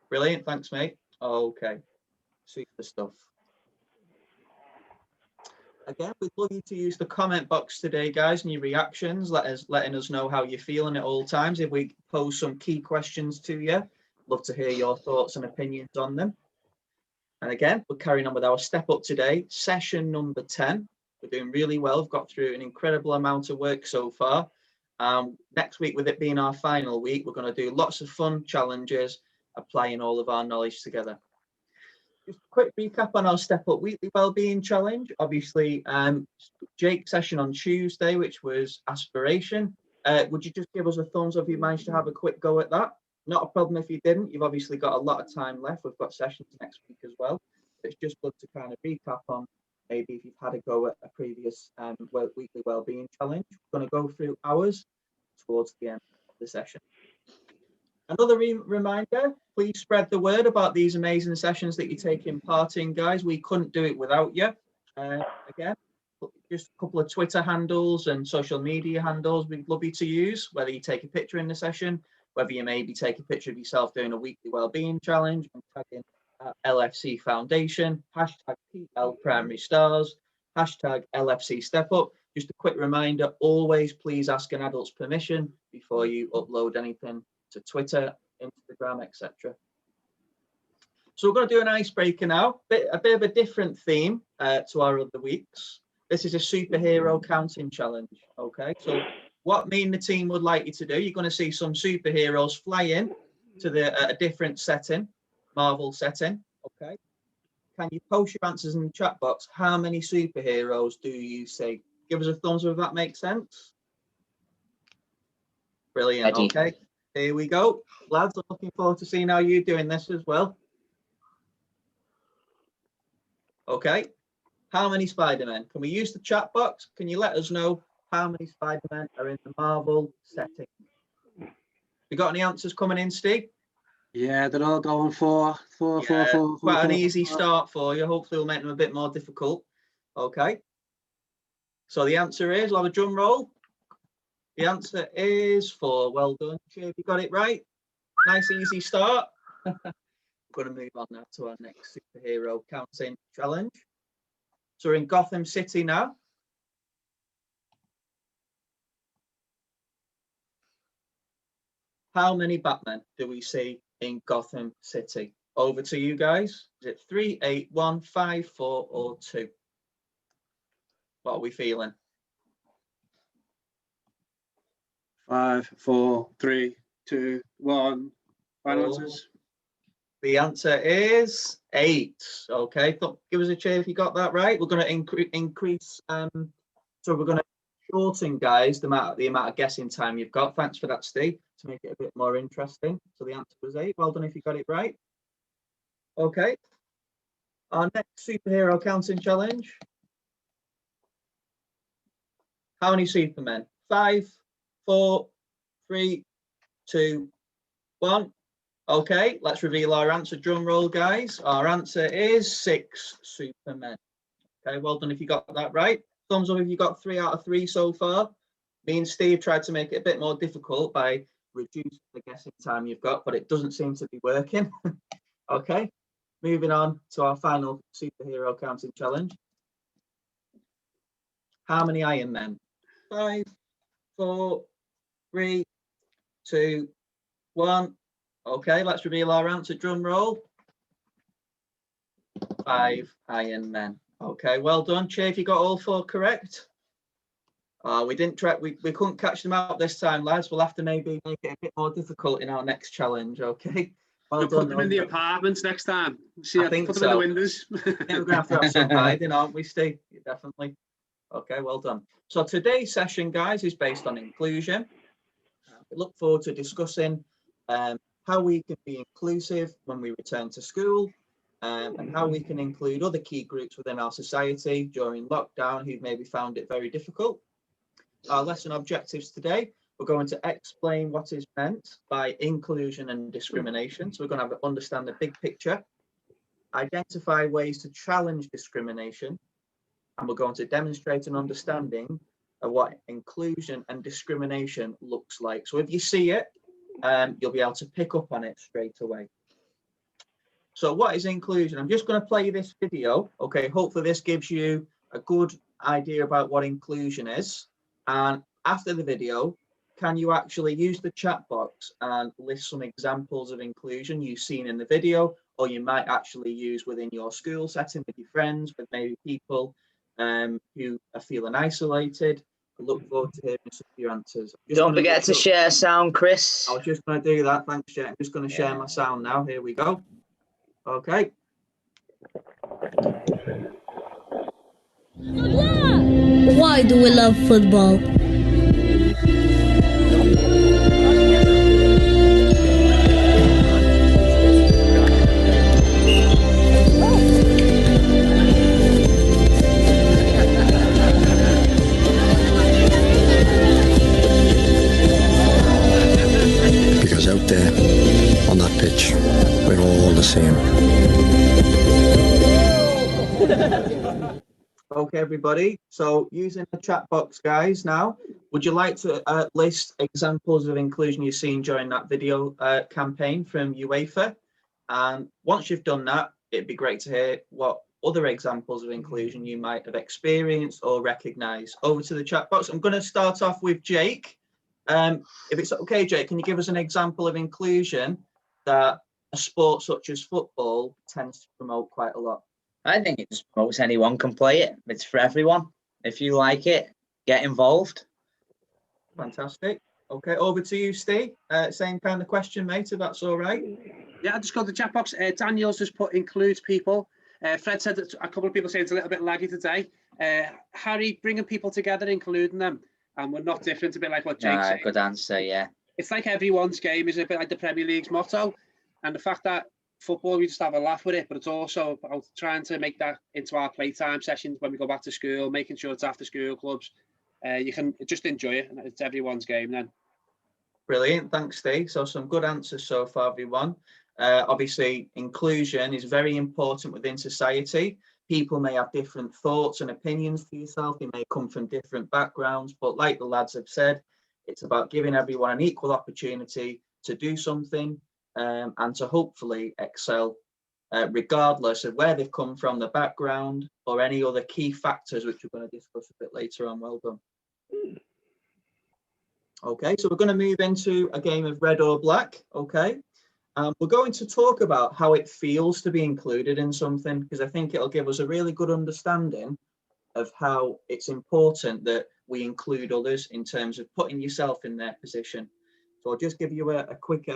Brilliant. Thanks, mate. Okay. Super stuff. Again, we'd love you to use the comment box today, guys, and your reactions, letting us know how you're feeling at all times. If we pose some key questions to you, love to hear your thoughts and opinions on them. And again, we're carrying on with our step up today, session number 10. We're doing really well. We've got through an incredible amount of work so far. Next week, with it being our final week, we're going to do lots of fun challenges, applying all of our knowledge together. Just a quick recap on our Step Up Weekly Wellbeing Challenge. Obviously, Jake's session on Tuesday, which was aspiration. Would you just give us a thumbs up if you managed to have a quick go at that? Not a problem if you didn't. You've obviously got a lot of time left. We've got sessions next week as well. It's just good to kind of recap on maybe if you've had a go at a previous weekly wellbeing challenge. We're going to go through ours towards the end of the session. Another reminder, please spread the word about these amazing sessions that you're taking part in, guys. We couldn't do it without you. Again, just a couple of Twitter handles and social media handles we'd love you to use, whether you take a picture in the session, whether you maybe take a picture of yourself doing a weekly wellbeing challenge and tag in LFC Foundation, hashtag PL Primary Stars, hashtag LFC Step Up. Just a quick reminder, always please ask an adult's permission before you upload anything to Twitter, Instagram, etc. So we're going to do an icebreaker now, a bit of a different theme to our other weeks. This is a superhero counting challenge, okay? So what me and the team would like you to do, you're going to see some superheroes fly in to a different setting, Marvel setting, okay? Can you post your answers in the chat box? How many superheroes do you see? Give us a thumbs up if that makes sense. Brilliant, Ready. okay. Here we go. Lads, I'm looking forward to seeing how you're doing this as well. Okay. How many Spider-Men? Can we use the chat box? Can you let us know how many Spider-Men are in the Marvel setting? You got any answers coming in, Steve? Yeah, they're all going four. Quite an easy start for you. Hopefully we'll make them a bit more difficult. Okay. So the answer is, we'll have a drum roll. The answer is 4. Well done, Chip. You got it right. Nice, easy start. We're going to move on now to our next superhero counting challenge. So we're in Gotham City now. How many Batmen do we see in Gotham City? Over to you guys. Is it 3, 8, 1, 5, 4, or 2? What are we feeling? 5, 4, 3, 2, 1. Final answers. The answer is 8. Okay, give us a cheer if you got that right. We're going to increase. So we're going to shorten, guys, the amount of guessing time you've got. Thanks for that, Steve, to make it a bit more interesting. So the answer was 8. Well done if you got it right. Okay. Our next superhero counting challenge. How many Supermen? 5, 4, 3, 2, 1. Okay, let's reveal our answer. Drum roll, guys. Our answer is 6 Supermen. Okay, well done if you got that right. Thumbs up if you got 3 out of 3 so far. Me and Steve tried to make it a bit more difficult by reducing the guessing time you've got, but it doesn't seem to be working. Okay, moving on to our final superhero counting challenge. How many Iron Men? 5, 4, 3, 2, 1. Okay, let's reveal our answer. Drum roll. 5 Iron Men. Okay, well done, Che. If you got all 4 correct. We didn't try. We couldn't catch them out this time, lads. We'll have to maybe make it a bit more difficult in our next challenge. Okay. Well We'll done. put them in the apartments next time. See, I think put them so. in the windows. I think we're gonna have to have some hiding, aren't we, Steve? Definitely. Okay, well done. So today's session, guys, is based on inclusion. We look forward to discussing how we can be inclusive when we return to school, and how we can include other key groups within our society during lockdown who maybe found it very difficult. Our lesson objectives today, we're going to explain what is meant by inclusion and discrimination. So we're going to understand the big picture, identify ways to challenge discrimination, and we're going to demonstrate an understanding of what inclusion and discrimination looks like. So if you see it, you'll be able to pick up on it straight away. So what is inclusion? I'm just going to play you this video. Okay, hopefully this gives you a good idea about what inclusion is. And after the video, can you actually use the chat box and list some examples of inclusion you've seen in the video, or you might actually use within your school setting with your friends, with maybe people who are feeling isolated? I look forward to hearing some of your answers. Don't forget to share sound, Chris. I was just going to do that. Thanks, Jay. I'm just going to share my sound now. Here we go. Okay. Why do we love football? Because out there on that pitch, we're all the same. Okay, everybody. So using the chat box, guys, now, would you like to list examples of inclusion you've seen during that video campaign from UEFA? And once you've done that, it'd be great to hear what other examples of inclusion you might have experienced or recognized. Over to the chat box. I'm going to start off with Jake. If it's okay, Jake, can you give us an example of inclusion that a sport such as football tends to promote quite a lot? I think it just promotes anyone can play it. It's for everyone. If you like it, get involved. Fantastic. Okay, over to you, Steve. Same kind of question, mate, if that's all right. Yeah, I just got the chat box. Daniel's just put includes people. Fred said that a couple of people say it's a little bit laggy today. Harry, bringing people together, including them. And we're not different, a bit like what Jake said. Good answer, yeah. It's like everyone's game is a bit like the Premier League's motto. And the fact that football, we just have a laugh with it, but it's also about trying to make that into our playtime sessions when we go back to school, making sure it's after school clubs. You can just enjoy it, and it's everyone's game then. Brilliant, thanks, Steve. So some good answers so far, everyone. Obviously, inclusion is very important within society. People may have different thoughts and opinions to yourself. They may come from different backgrounds, but like the lads have said, it's about giving everyone an equal opportunity to do something and to hopefully excel, regardless of where they've come from, the background, or any other key factors, which we're going to discuss a bit later on. Well done. Okay, so we're going to move into a game of red or black. Okay, we're going to talk about how it feels to be included in something, because I think it'll give us a really good understanding of how it's important that we include others in terms of putting yourself in their position. So I'll just give you a quick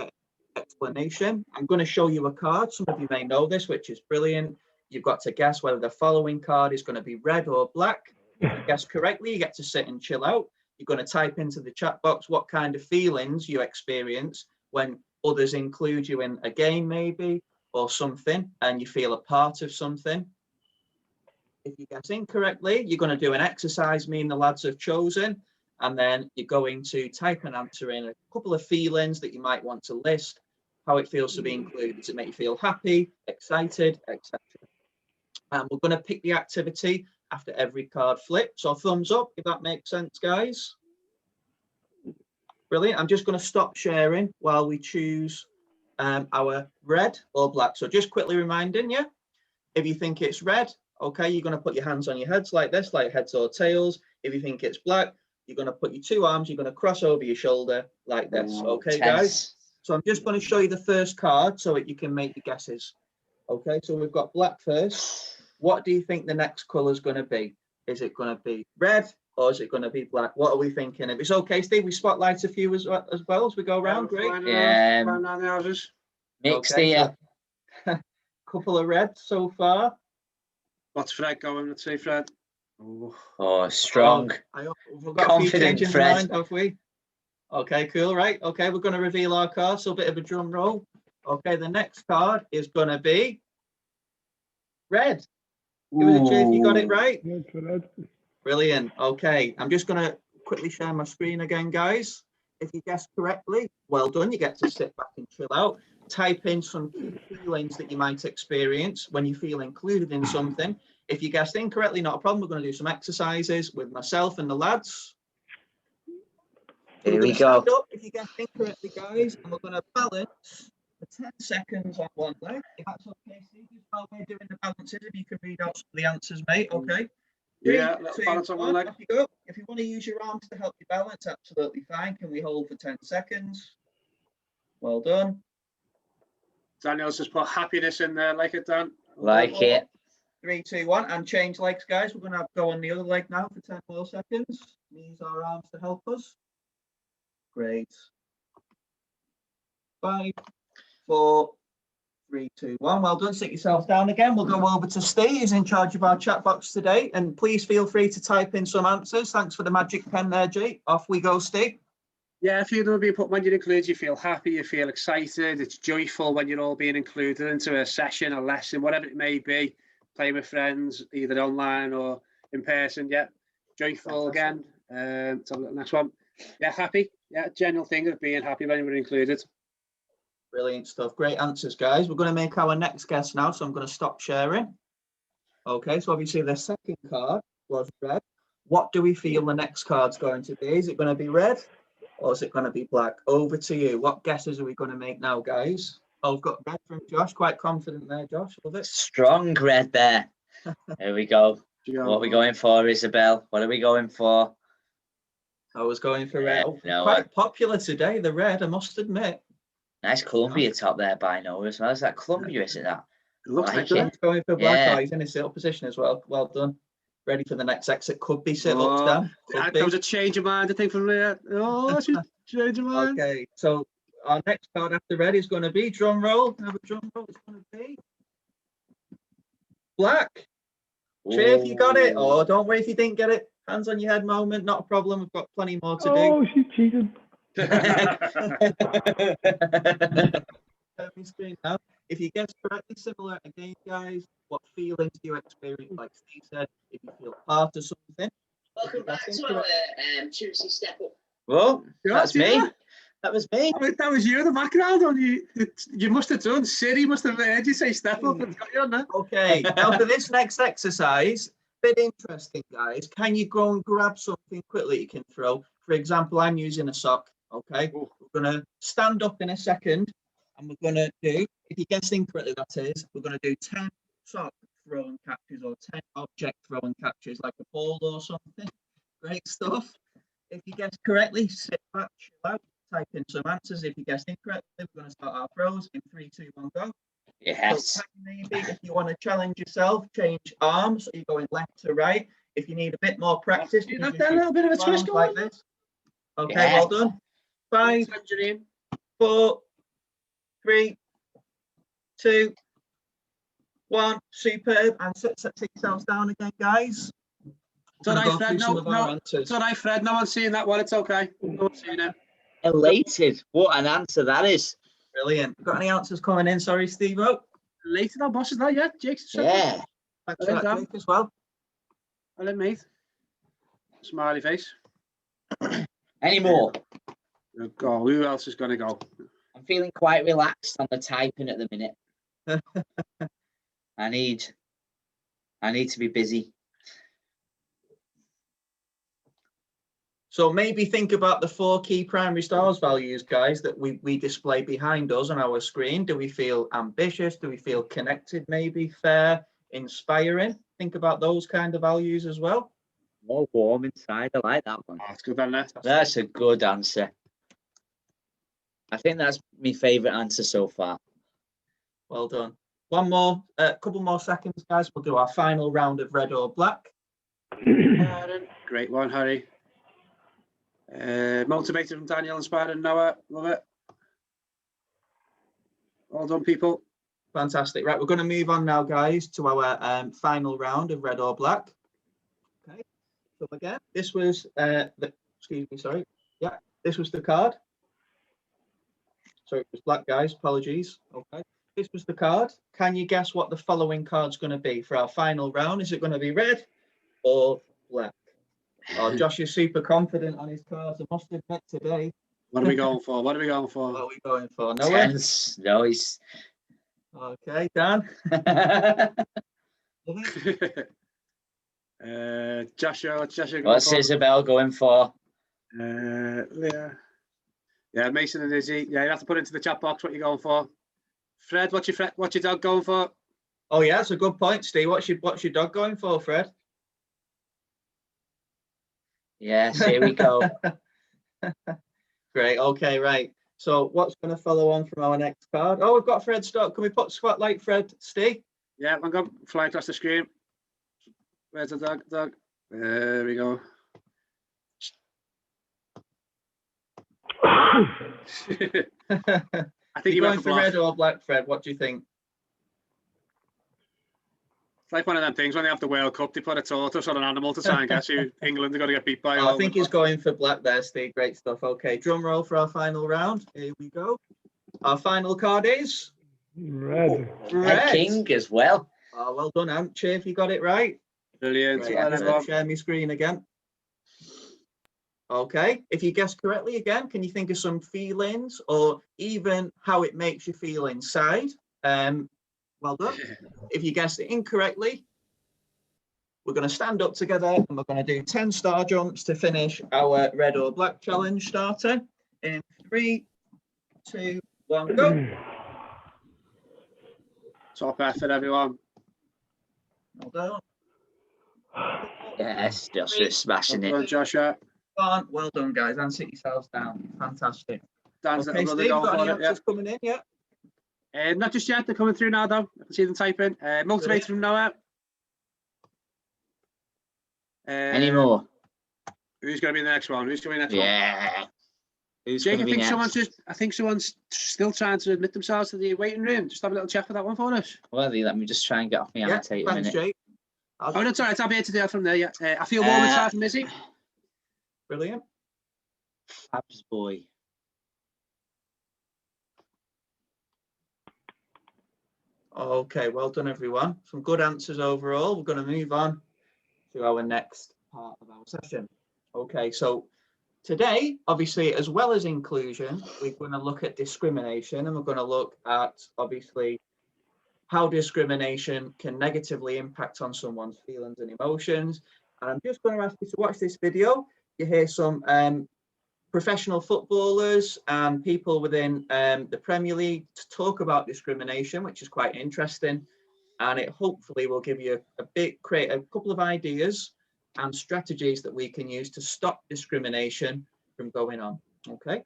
explanation. I'm going to show you a card. Some of you may know this, which is brilliant. You've got to guess whether the following card is going to be red or black. If you guess correctly, you get to sit and chill out. You're going to type into the chat box what kind of feelings you experience when others include you in a game, maybe, or something, and you feel a part of something. If you guess incorrectly, you're going to do an exercise me and the lads have chosen, and then you're going to type an answer in, a couple of feelings that you might want to list, how it feels to be included. Does it make you feel happy, excited, etc.? And we're going to pick the activity after every card flip. So thumbs up if that makes sense, guys. Brilliant. I'm just going to stop sharing while we choose our red or black. So just quickly reminding you, if you think it's red, okay, you're going to put your hands on your heads like this, like heads or tails. If you think it's black, you're going to put your two arms, you're going to cross over your shoulder like this. Okay, guys? So I'm just going to show you the first card so that you can make your guesses. Okay, so we've got black first. What do you think the next colour is going to be? Is it going to be red or is it going to be black? What are we thinking? If it's okay, Steve, we spotlight a few as well as we go around. Great. Yeah. Mixed here. So, couple of reds so far. What's Fred going? Let's say Fred. Oh, strong. We've got confident a few Fred. Mind, have we? Okay, cool. Right. Okay, we're going to reveal our card. So a bit of a drum roll. Okay, the next card is going to be red. Give us a cheer if you got it right. Brilliant. Okay, I'm just going to quickly share my screen again, guys. If you guessed correctly, well done. You get to sit back and chill out. Type in some key feelings that you might experience when you feel included in something. If you guessed incorrectly, not a problem. We're going to do some exercises with myself and the lads. Here we go. Stand up if you guessed incorrectly, guys, and we're going to balance for 10 seconds on one leg. If that's okay, Steve, just while we're doing the balances, if you can read out some of the answers, mate. Okay. Yeah, Three, little two, balance on one one, leg. off you go. If you want to use your arms to help you balance, absolutely fine. Can we hold for 10 seconds? Well done. Daniel's just put happiness in there, like it, Dan. Like it. 3, 2, 1, and change legs, guys. We're going to go on the other leg now for 10 more seconds. Use our arms to help us. Great. 5, 4, 3, 2, 1. Well done. Sit yourself down again. We'll go over to Steve, who's in charge of our chat box today. And please feel free to type in some answers. Thanks for the magic pen there, Jake. Off we go, Steve. Yeah, if you're going to be put when you're included, you feel happy, you feel excited. It's joyful when you're all being included into a session, a lesson, whatever it may be. Playing with friends, either online or in person. Yeah, joyful again. So the next one. Yeah, happy. Yeah, general thing of being happy when you're included. Brilliant stuff. Great answers, guys. We're going to make our next guest now, so I'm going to stop sharing. Okay, so obviously the second card was red. What do we feel the next card's going to be? Is it going to be red or is it going to be black? Over to you. What guesses are we going to make now, guys? Oh, we've got red from Josh. Quite confident there, Josh. Love it. Strong red there. Here we go. What are we going for, Isabel? What are we going for? I was going for red. Oh, no, quite popular today, the red, I must admit. Nice Columbia top there by Noah as well. Is that Columbia, is it that? It looks like it. He's going for black. Yeah. Oh, he's in a sit position as well. Well done. Ready for the next exit. Could be sit-ups, Dan. There was a change of mind, I think, from there. Oh, she's change of mind. Okay, so our next card after red is going to be, drum roll. Have a drum roll. It's going to be black. Cheer if you got it. Oh, don't worry if you didn't get it. Hands on your head moment. Not a problem. We've got plenty more to do. Oh, she's cheating. Now, if you guess correctly, similar again, guys, what feelings do you experience? Like Steve said, if you feel part of something. Welcome back to our Tuesday Step Up. Well, that's me. Yeah. That was me. That was you in the background. On you must have done. Siri must have heard you say step up and got you on that. Okay, now for this next exercise, bit interesting, guys. Can you go and grab something quickly you can throw? For example, I'm using a sock. Okay, we're going to stand up in a second and we're going to do, if you guess incorrectly, that is, we're going to do 10 sock throw and catches or 10 object throw and catches like a ball or something. Great stuff. If you guess correctly, sit back, chill out, type in some answers. If you guessed incorrectly, we're going to start our throws in 3, 2, 1, go. Yes. So maybe if you want to challenge yourself, change arms. So you're going left to right. If you need a bit more practice, you have that little bit of a twist like going. this. Okay, Yes. well done. 5, 4, 3, 2, 1. Superb. And sit yourselves down again, guys. It's all right, Fred. Some of our No, answers. it's all right, Fred. No one's seeing that one. It's okay. No one's seeing it. Elated. What an answer that is. Brilliant. Got any answers coming in? Sorry, Steve-O. Later, no boss is that yet? Jake's Yeah. Thanks for that, Jake, as well. Hello, mate. Smiley face. Any more? Oh, who else is going to go? I'm feeling quite relaxed on the typing at the minute. I need to be busy. So maybe think about the 4 key primary styles values, guys, that we display behind us on our screen. Do we feel ambitious? Do we feel connected, maybe fair, inspiring? Think about those kind of values as well. More warm inside. I like that one. Oh, that's good, isn't it? That's a good answer. I think that's my favourite answer so far. Well done. One more, couple more seconds, guys. We'll do our final round of red or black. Great one, Harry. Motivated from Daniel, inspired and Noah. Love it. Well done, people. Fantastic. Right, we're going to move on now, guys, to our final round of red or black. Okay. So again, this was excuse me, sorry. Yeah, this was the card. So it was black, guys. Apologies. Okay. This was the card. Can you guess what the following card's going to be for our final round? Is it going to be red or black? Oh, Josh is super confident on his cards. I must admit today. What are we going for? What are we going for? What are we going for? Noah? Tense. No, he's. Okay, Dan. Joshua, what's Joshua going What's for? Isabel going for? Yeah. Yeah, Mason and Izzy. Yeah, you have to put into the chat box what you're going for. Fred, what's your dog going for? Oh yeah, that's a good point, Steve. What's your dog going for, Fred? Yes, here we go. Great. Okay, right. So what's going to follow on from our next card? Oh, we've got Fred Stock. Can we put spotlight Fred, Steve? Yeah, I'm going to fly across the screen. Where's the dog? There we go. I think You're you going for red or black, Fred? What do you think? It's like one of them things when they have the World Cup, they put a tortoise on an animal to try and guess who England are going to get beat by. Oh, I think he's going for black there, Steve. Great stuff. Okay, drum roll for our final round. Here we go. Our final card is Red. Red King as well. Oh, well done, Amche, if you got it right. Brilliant. Great. I'm going to share my screen again. Okay, if you guess correctly again, can you think of some feelings or even how it makes you feel inside? Well done. If you guessed it incorrectly, we're going to stand up together and we're going to do 10 star jumps to finish our red or black challenge starter. In 3, 2, 1, go. Top effort, everyone. Well done. Yes, Joshua smashing Well done, it. Joshua. Well done, guys, and sit yourselves down. Fantastic. Dan's Okay, little Steve, brother got going any for it, yeah. answers coming in yet? Not just yet, they're coming through now though. I can see them typing. Motivated from Noah. Any more? Who's going to be the next one? Who's going to be the next Yeah. Who's one? Jake, going to be next? I think someone's still trying to admit themselves to the waiting room. Just have a little check for that one for us. Well, let me just try and get off my annotator a Thanks, minute. Jake. Oh, that's all right. I'll be here to do that from there. Yeah. I feel warm inside from Izzy. Brilliant. Fabs boy. Okay, well done, everyone. Some good answers overall. We're going to move on to our next part of our session. Okay, so today, obviously, as well as inclusion, we're going to look at discrimination, and we're going to look at, obviously, how discrimination can negatively impact on someone's feelings and emotions. And I'm just going to ask you to watch this video. You hear some professional footballers and people within the Premier League to talk about discrimination, which is quite interesting. And it hopefully will give you create a couple of ideas and strategies that we can use to stop discrimination from going on. Okay.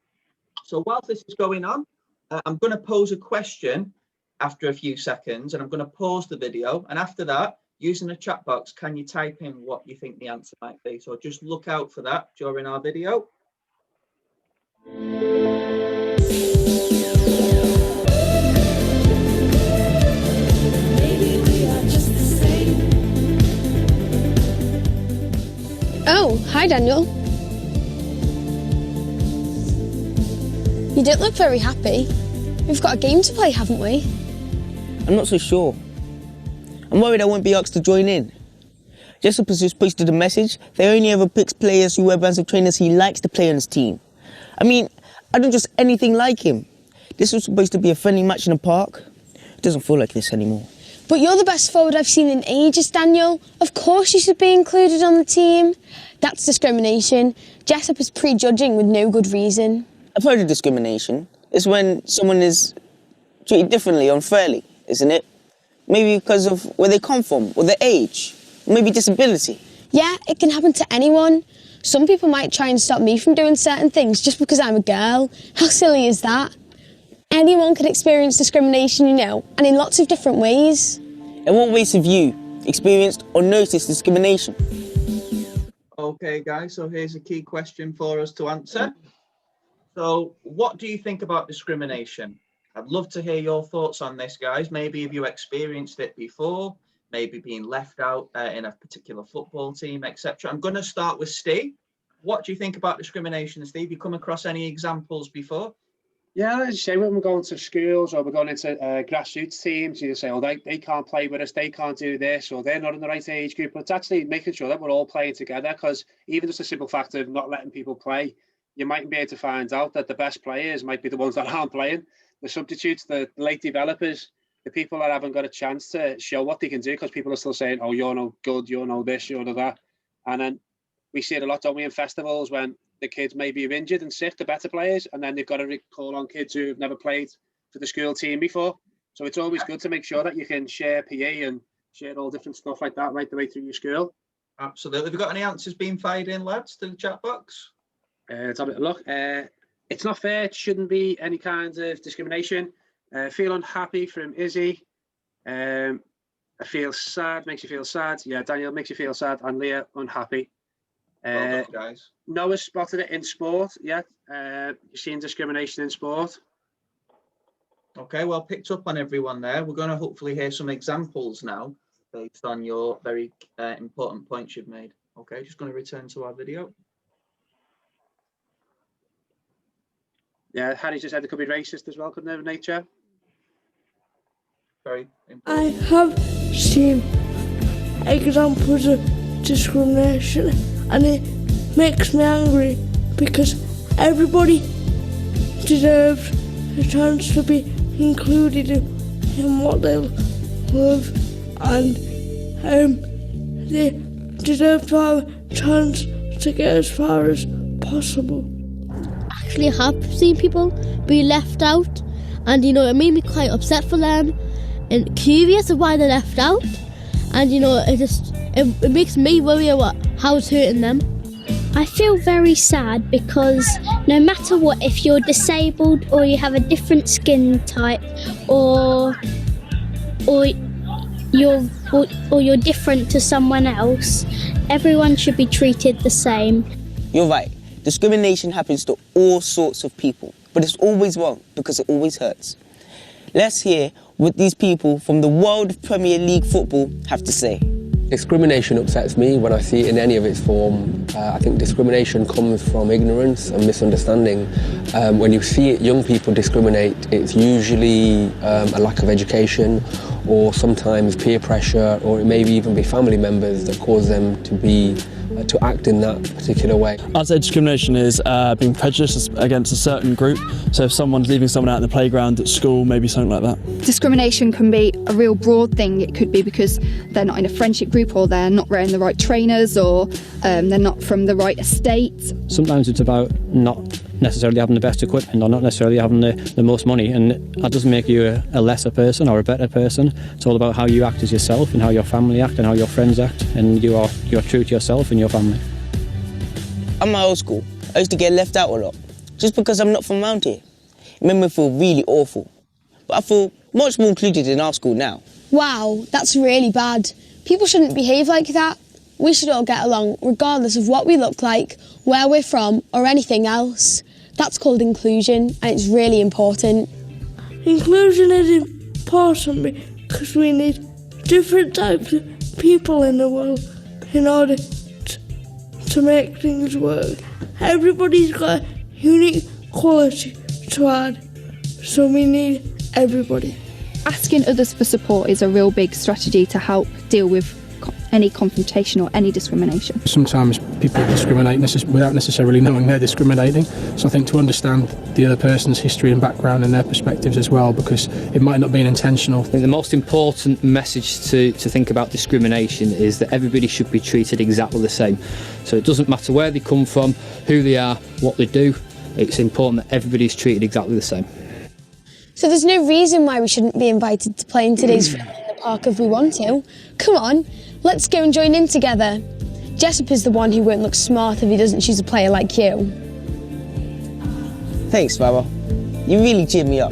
So whilst this is going on, I'm going to pose a question after a few seconds, and I'm going to pause the video. And after that, using the chat box, can you type in what you think the answer might be? So just look out for that during our video. Oh, hi Daniel. You don't look very happy. We've got a game to play, haven't we? I'm not so sure. I'm worried I won't be asked to join in. Jessup has just posted a message. They only ever picks players who wear bands of trainers he likes to play on his team. I mean, I don't just anything like him. This was supposed to be a friendly match in a park. It doesn't feel like this anymore. But you're the best forward I've seen in ages, Daniel. Of course you should be included on the team. That's discrimination. Jessup is prejudging with no good reason. I've heard of discrimination. It's when someone is treated differently, unfairly, isn't it? Maybe because of where they come from, or their age, or maybe disability. Yeah, it can happen to anyone. Some people might try and stop me from doing certain things just because I'm a girl. How silly is that? Anyone can experience discrimination, you know, and in lots of different ways. In what ways have you experienced or noticed discrimination? Okay, guys, so here's a key question for us to answer. So what do you think about discrimination? I'd love to hear your thoughts on this, guys. Maybe have you experienced it before, maybe being left out in a particular football team, etc. I'm going to start with Steve. What do you think about discrimination, Steve? You come across any examples before? Yeah, as you say, when we're going to schools or we're going into grassroots teams, you say, oh, they can't play with us, they can't do this, or they're not in the right age group. But it's actually making sure that we're all playing together, because even just a simple fact of not letting people play, you might be able to find out that the best players might be the ones that aren't playing. The substitutes, the late developers, the people that haven't got a chance to show what they can do, because people are still saying, oh, you're no good, you're no this, you're no that. And then we see it a lot, don't we, in festivals when the kids maybe are injured and sick, the better players, and then they've got to call on kids who've never played for the school team before. So it's always good to make sure that you can share PE and share all different stuff like that right the way through your school. Absolutely. Have you got any answers being fired in, lads, to the chat box? Let's have a look. It's not fair. It shouldn't be any kind of discrimination. Feel unhappy from Izzy. I feel sad. Makes you feel sad. Yeah, Daniel makes you feel sad. And Leah, unhappy. Well done, guys. Noah spotted it in sport. Yeah, you're seeing discrimination in sport. Okay, well, picked up on everyone there. We're going to hopefully hear some examples now based on your very important points you've made. Okay, just going to return to our video. Yeah, Harry just said it could be racist as well, couldn't it, nature? Very I important. have seen examples of discrimination, and it makes me angry because everybody deserves a chance to be included in what they love, and they deserve to have a chance to get as far as possible. Actually have seen people be left out, and it made me quite upset for them and curious of why they're left out, and it makes me worry about how it's hurting them. I feel very sad because no matter what, if you're disabled or you have a different skin type or you're different to someone else, everyone should be treated the same. You're right. Discrimination happens to all sorts of people, but it's always wrong because it always hurts. Let's hear what these people from the world of Premier League football have to say. Discrimination upsets me when I see it in any of its form. I think discrimination comes from ignorance and misunderstanding. When you see young people discriminate, it's usually a lack of education, or sometimes peer pressure, or it may even be family members that cause them to act in that particular way. I'd say discrimination is being prejudiced against a certain group. So if someone's leaving someone out in the playground at school, maybe something like that. Discrimination can be a real broad thing. It could be because they're not in a friendship group, or they're not wearing the right trainers, or they're not from the right estate. Sometimes it's about not necessarily having the best equipment or not necessarily having the most money, and that doesn't make you a lesser person or a better person. It's all about how you act as yourself and how your family act and how your friends act, and you're true to yourself and your family. At my old school, I used to get left out a lot, just because I'm not from around here. It made me feel really awful. But I feel much more included in our school now. Wow, that's really bad. People shouldn't behave like that. We should all get along regardless of what we look like, where we're from, or anything else. That's called inclusion, and it's really important. Inclusion is important because we need different types of people in the world in order to make things work. Everybody's got a unique quality to add, so we need everybody. Asking others for support is a real big strategy to help deal with any confrontation or any discrimination. Sometimes people discriminate without necessarily knowing they're discriminating, so I think to understand the other person's history and background and their perspectives as well, because it might not be intentional. I think the most important message to think about discrimination is that everybody should be treated exactly the same. So it doesn't matter where they come from, who they are, what they do, it's important that everybody's treated exactly the same. So there's no reason why we shouldn't be invited to play in today's friendly in the park if we want to. Come on, let's go and join in together. Jessup is the one who won't look smart if he doesn't choose a player like you. Thanks, Farah. You really cheered me up.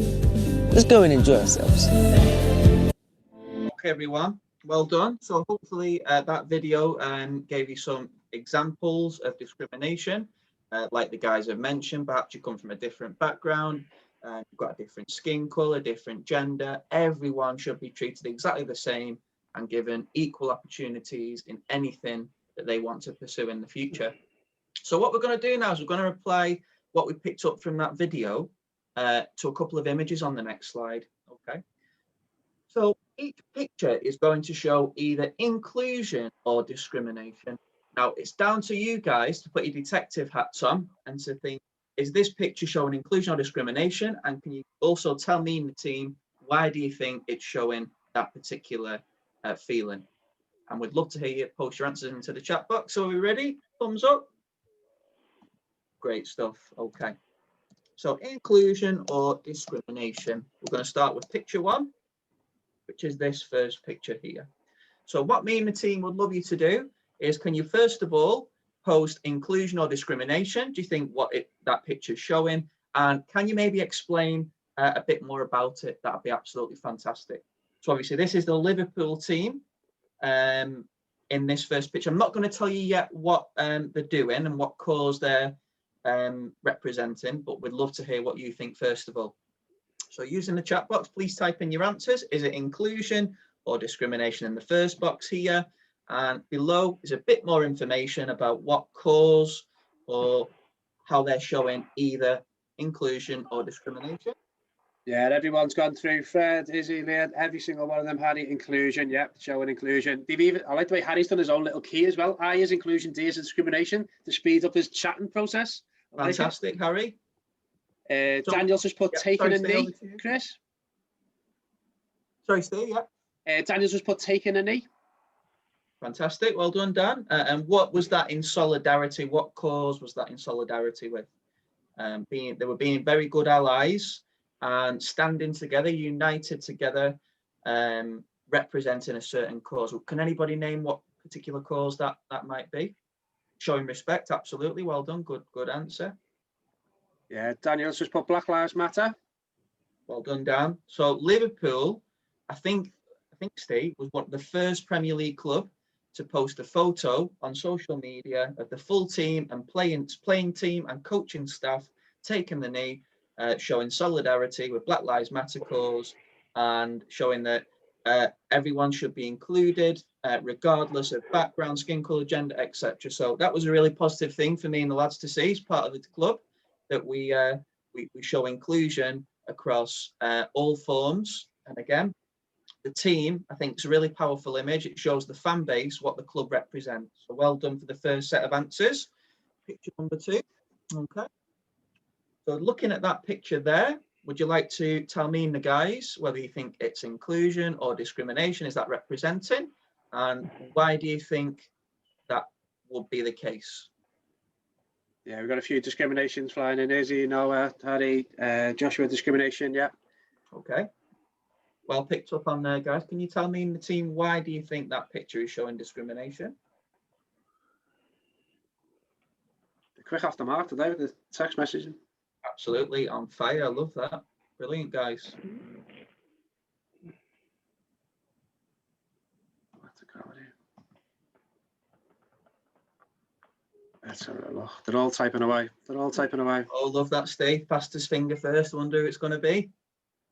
Let's go and enjoy ourselves. Okay, everyone. Well done. So hopefully that video gave you some examples of discrimination. Like the guys have mentioned, perhaps you come from a different background, you've got a different skin colour, different gender. Everyone should be treated exactly the same and given equal opportunities in anything that they want to pursue in the future. So what we're going to do now is we're going to apply what we picked up from that video to a couple of images on the next slide. Okay. So each picture is going to show either inclusion or discrimination. Now it's down to you guys to put your detective hats on and to think, is this picture showing inclusion or discrimination? And can you also tell me and the team, why do you think it's showing that particular feeling? And we'd love to hear you post your answers into the chat box. So are we ready? Thumbs up. Great stuff. Okay. So inclusion or discrimination. We're going to start with picture one. which is this first picture here. So what me and the team would love you to do is, can you first of all post inclusion or discrimination? Do you think what that picture's showing? And can you maybe explain a bit more about it? That'd be absolutely fantastic. So obviously this is the Liverpool team in this first picture. I'm not going to tell you yet what they're doing and what cause they're representing, but we'd love to hear what you think first of all. So using the chat box, please type in your answers. Is it inclusion or discrimination in the first box here? And below is a bit more information about what cause or how they're showing either inclusion or discrimination. Yeah, everyone's gone through. Fred, Izzy, Leah, every single one of them had inclusion. Yep, showing inclusion. They've even, I like the way Harry's done his own little key as well. I is inclusion, D is discrimination, to speed up his chatting process. Fantastic, Harry. Daniel's just put taking a knee, Chris. Sorry, Steve, yeah. Daniel's just put taking a knee. Fantastic, well done, Dan. And what was that in solidarity? What cause was that in solidarity with? They were being very good allies and standing together, united together, representing a certain cause. Can anybody name what particular cause that might be? Showing respect, absolutely, well done, good answer. Yeah, Daniel's just put Black Lives Matter. Well done, Dan. So Liverpool, I think Steve, was one of the first Premier League club to post a photo on social media of the full team and playing team and coaching staff taking the knee, showing solidarity with Black Lives Matter cause and showing that everyone should be included, regardless of background, skin colour, gender, etc. So that was a really positive thing for me and the lads to see as part of the club, that we show inclusion across all forms. And again, the team, I think, is a really powerful image. It shows the fan base, what the club represents. So well done for the first set of answers. Picture number 2. Okay. So looking at that picture there, would you like to tell me and the guys whether you think it's inclusion or discrimination? Is that representing? And why do you think that would be the case? Yeah, we've got a few discriminations flying in. Izzy, Noah, Harry, Joshua, discrimination, yeah. Okay. Well picked up on there, guys. Can you tell me and the team, why do you think that picture is showing discrimination? They're quick off the mark today with the text messaging. Absolutely on fire. I love that. Brilliant, guys. Let's have a look. They're all typing away. Oh, love that, Steve. Passed his finger first. I wonder who it's going to be.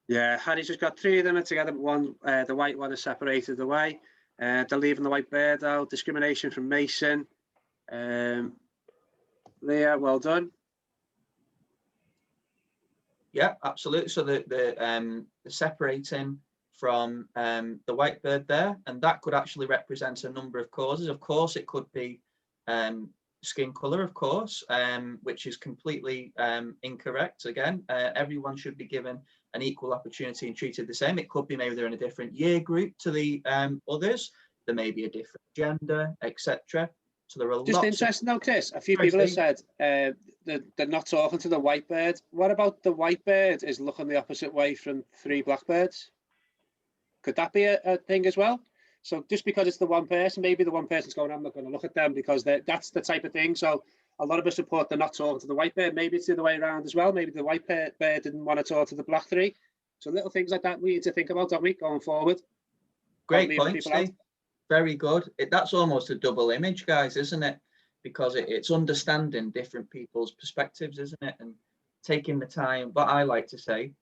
Yeah, Harry's just got 3 of them together, but one, the white one is separated away. They're leaving the white bird out. Discrimination from Mason. Leah, well done. Yeah, absolutely. So the separating from the white bird there, and that could actually represent a number of causes. Of course, it could be skin color, of course, which is completely incorrect. Again, everyone should be given an equal opportunity and treated the same. It could be maybe they're in a different year group to the others. There may be a different gender, etc. So there are just interesting though, Chris. A few people have said they're not talking to the white bird. What about the white bird is looking the opposite way from 3 blackbirds? Could that be a thing as well? So just because it's the one person, maybe the one person's going, I'm not going to look at them because that's the type of thing. So a lot of us support they're not talking to the white bird. Maybe it's the other way around as well. Maybe the white bird didn't want to talk to the black 3. So little things like that we need to think about, don't we, going forward? Great point, Steve. Very good. That's almost a double image, guys, isn't it? Because it's understanding different people's perspectives, isn't it? And taking the time, what I like to say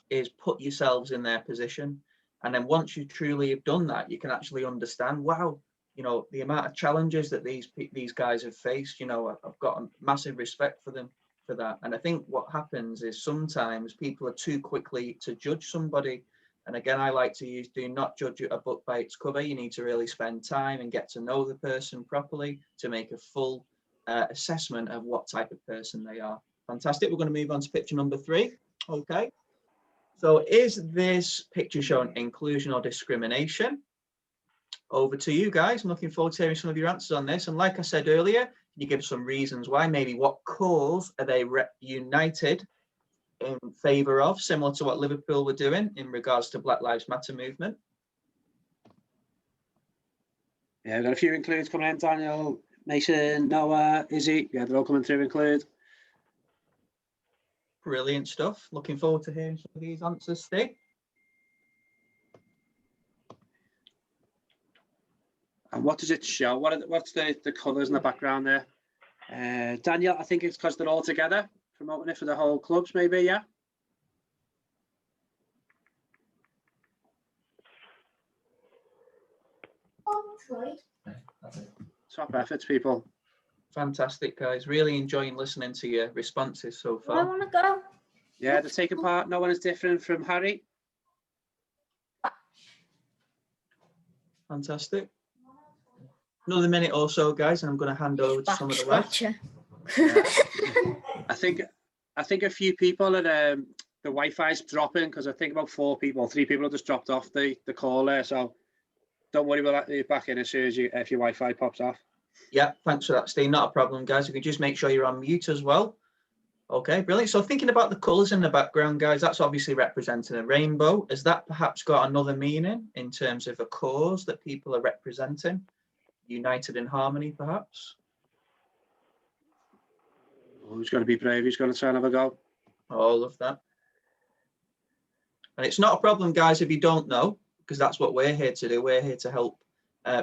is put yourselves in their position. And then once you truly have done that, you can actually understand, wow, you know, the amount of challenges that these guys have faced, you know, I've got a massive respect for them for that. And I think what happens is sometimes people are too quickly to judge somebody. And again, I like to use, do not judge a book by its cover. You need to really spend time and get to know the person properly to make a full assessment of what type of person they are. Fantastic. We're going to move on to picture number 3. Okay. So is this picture showing inclusion or discrimination? Over to you guys. I'm looking forward to hearing some of your answers on this. And like I said earlier, can you give some reasons why? Maybe what cause are they united in favour of, similar to what Liverpool were doing in regards to Black Lives Matter movement? Yeah, we've got a few includes coming in. Daniel, Mason, Noah, Izzy. Yeah, they're all coming through include. Brilliant stuff. Looking forward to hearing some of these answers, Steve. And what does it show? What's the colours in the background there? Daniel, I think it's because they're all together, promoting it for the whole clubs, maybe, yeah? Top efforts, people. Fantastic, guys. Really enjoying listening to your responses so far. I want to go. Yeah, they're taking part. No one is different from Harry. Fantastic. Another minute or so, guys, and I'm going to hand over to some of the lads. I think a few people at the Wi-Fi's dropping because I think about 3 people have just dropped off the call there. So don't worry about that. You're back in as soon as if your Wi-Fi pops off. Yeah, thanks for that, Steve. Not a problem, guys. You can just make sure you're on mute as well. Okay, brilliant. So thinking about the colours in the background, guys, that's obviously representing a rainbow. Has that perhaps got another meaning in terms of a cause that people are representing? United in harmony, perhaps? Who's going to be brave? Who's going to try and have a go? All of that. And it's not a problem, guys, if you don't know, because that's what we're here to do. We're here to help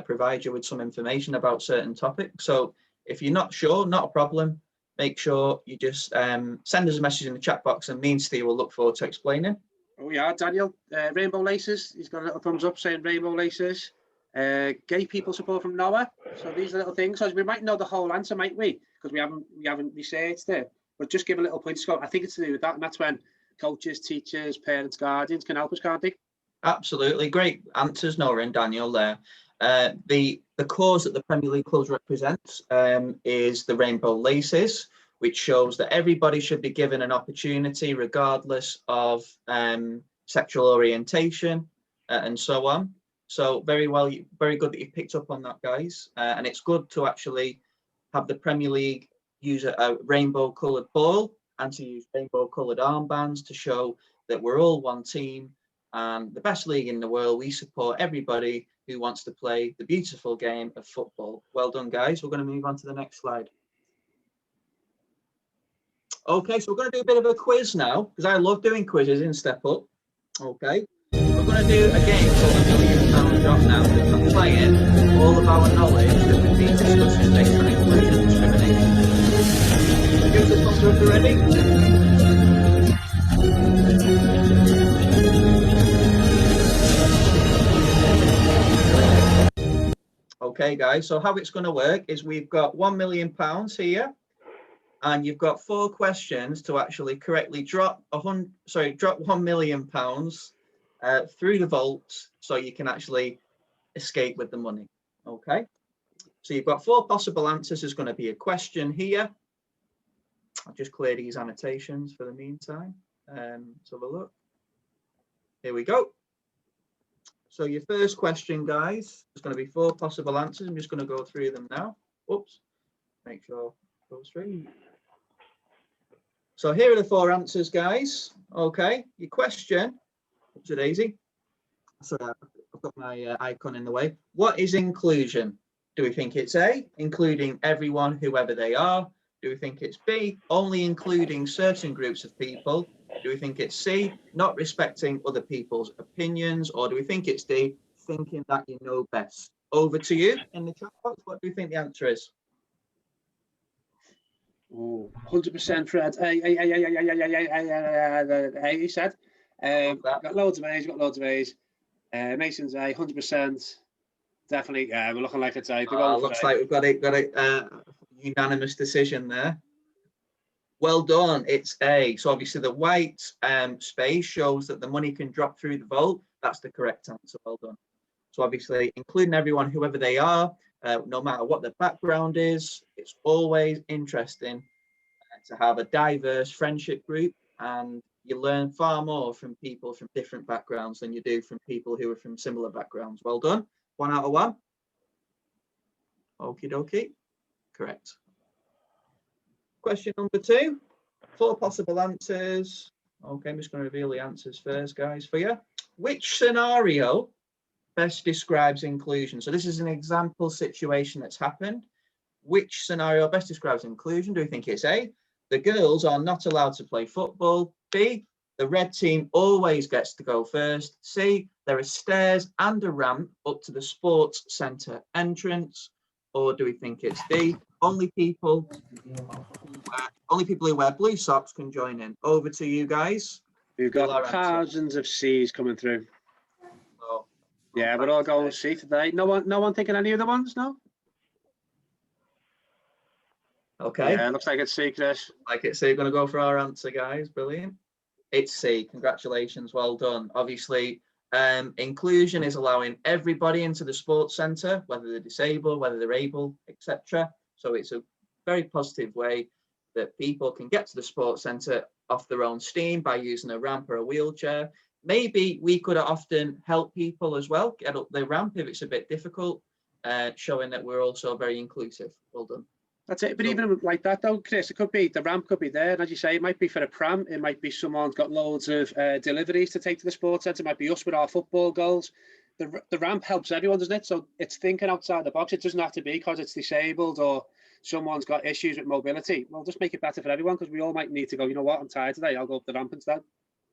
provide you with some information about certain topics. So if you're not sure, not a problem. Make sure you just send us a message in the chat box, and me and Steve will look forward to explaining. Oh yeah, Daniel, rainbow laces. He's got a little thumbs up saying rainbow laces. Gay people support from Noah. So these are little things. So we might know the whole answer, might we? Because we haven't researched it. But just give a little point to go. I think it's to do with that, and that's when coaches, teachers, parents, guardians can help us, can't they? Absolutely, great answers, Noah and Daniel. There, the cause that the Premier League clubs represent is the rainbow laces, which shows that everybody should be given an opportunity, regardless of sexual orientation and so on. So very good that you picked up on that, guys. And it's good to actually have the Premier League use a rainbow-coloured ball and to use rainbow-coloured armbands to show that we're all one team and the best league in the world. We support everybody who wants to play the beautiful game of football. Well done, guys. We're going to move on to the next slide. Okay, so we're going to do a bit of a quiz now, because I love doing quizzes in Step Up. Okay, we're going to do a game called £1 Million Drop now. I'm playing all of our knowledge that we've been discussing based on inclusion and discrimination. Give us a thumbs up if you're ready. Okay, guys, so how it's going to work is we've got £1 million here, and you've got 4 questions to actually correctly drop £1 million through the vault, so you can actually escape with the money. Okay, so you've got 4 possible answers. There's going to be a question here. I'll just clear these annotations for the meantime. Let's have a look. Here we go. So your first question, guys, there's going to be 4 possible answers. I'm just going to go through them now. Oops, make sure I go straight. So here are the 4 answers, guys. Okay, your question, oops, Daisy. Sorry, I've got my icon in the way. What is inclusion? Do we think it's A, including everyone, whoever they are? Do we think it's B, only including certain groups of people? Do we think it's C, not respecting other people's opinions? Or do we think it's D, thinking that you know best? Over to you in the chat box. What do you think the answer is? Oh, 100% Fred. Hey, he said. Got loads of A's, Mason's A, 100%. Definitely, we're looking like it's A. Looks like we've got a unanimous decision there. Well done, it's A. So obviously the white space shows that the money can drop through the vault. That's the correct answer. Well done. So obviously including everyone, whoever they are, no matter what their background is, it's always interesting to have a diverse friendship group, and you learn far more from people from different backgrounds than you do from people who are from similar backgrounds. Well done. 1 out of 1. Okie dokie. Correct. Question number 2. 4 possible answers. Okay, I'm just going to reveal the answers first, guys, for you. Which scenario best describes inclusion? So this is an example situation that's happened. Which scenario best describes inclusion? Do we think it's A, the girls are not allowed to play football? B, the red team always gets to go first? C, there are stairs and a ramp up to the sports centre entrance? Or do we think it's D, only people who wear blue socks can join in? Over to you guys. We've got thousands of C's coming through. Oh, yeah, we're all going C today. No one thinking any other ones, no? Okay. Yeah, looks like it's C, Chris. Like it's C. Going to go for our answer, guys. Brilliant. It's C. Congratulations. Well done. Obviously, inclusion is allowing everybody into the sports centre, whether they're disabled, whether they're able, etc. So it's a very positive way that people can get to the sports centre off their own steam by using a ramp or a wheelchair. Maybe we could often help people as well get up the ramp if it's a bit difficult, showing that we're also very inclusive. Well done. That's it. But even like that though, Chris, it could be the ramp could be there. And as you say, it might be for a pram. It might be someone's got loads of deliveries to take to the sports centre. It might be us with our football goals. The ramp helps everyone, doesn't it? So it's thinking outside the box. It doesn't have to be because it's disabled or someone's got issues with mobility. Well, just make it better for everyone, because we all might need to go, you know what, I'm tired today, I'll go up the ramp instead.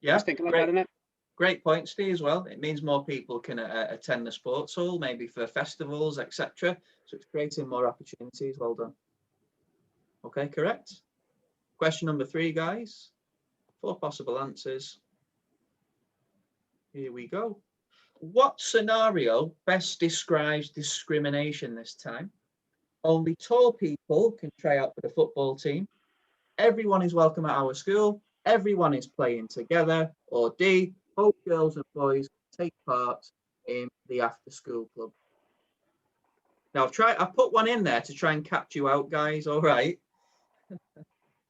Yeah, just thinking like that, innit? Great point, Steve, as well. It means more people can attend the sports hall, maybe for festivals, etc. So it's creating more opportunities. Well done. Okay, correct. Question number 3, guys. 4 possible answers. Here we go. What scenario best describes discrimination this time? Only tall people can try out for the football team. Everyone is welcome at our school. Everyone is playing together. Or D, both girls and boys take part in the after-school club. Now, I put one in there to try and catch you out, guys. All right.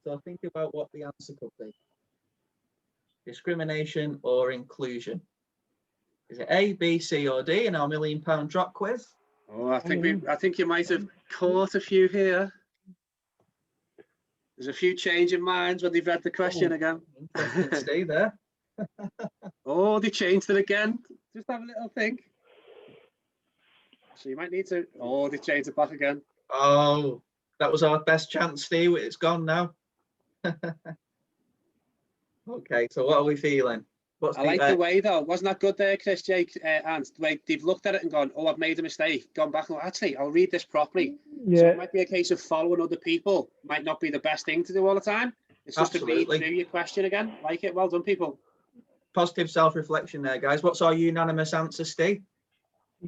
So think about what the answer could be. Discrimination or inclusion? Is it A, B, C, or D in our £1 million drop quiz? Oh, I think you might have caught a few here. There's a few changing minds when they've read the question again. Stay there. Oh, they changed it again. Just have a little think. So you might need to. Oh, they changed it back again. Oh, that was our best chance, Steve. It's gone now. Okay, so what are we feeling? I like the way though. Wasn't that good there, Chris, Jake, and the way they've looked at it and gone, oh, I've made a mistake. Gone back and actually, I'll read this properly. Yeah. So it might be a case of following other people. Might not be the best thing to do all the time. It's just to read through your question again. Like it. Well done, people. Positive self-reflection there, guys. What's our unanimous answer, Steve?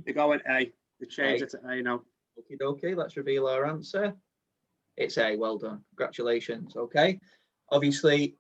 They go with A. They changed it to A now. Okie dokie, let's reveal our answer. It's A. Well done. Congratulations. Okay. Obviously,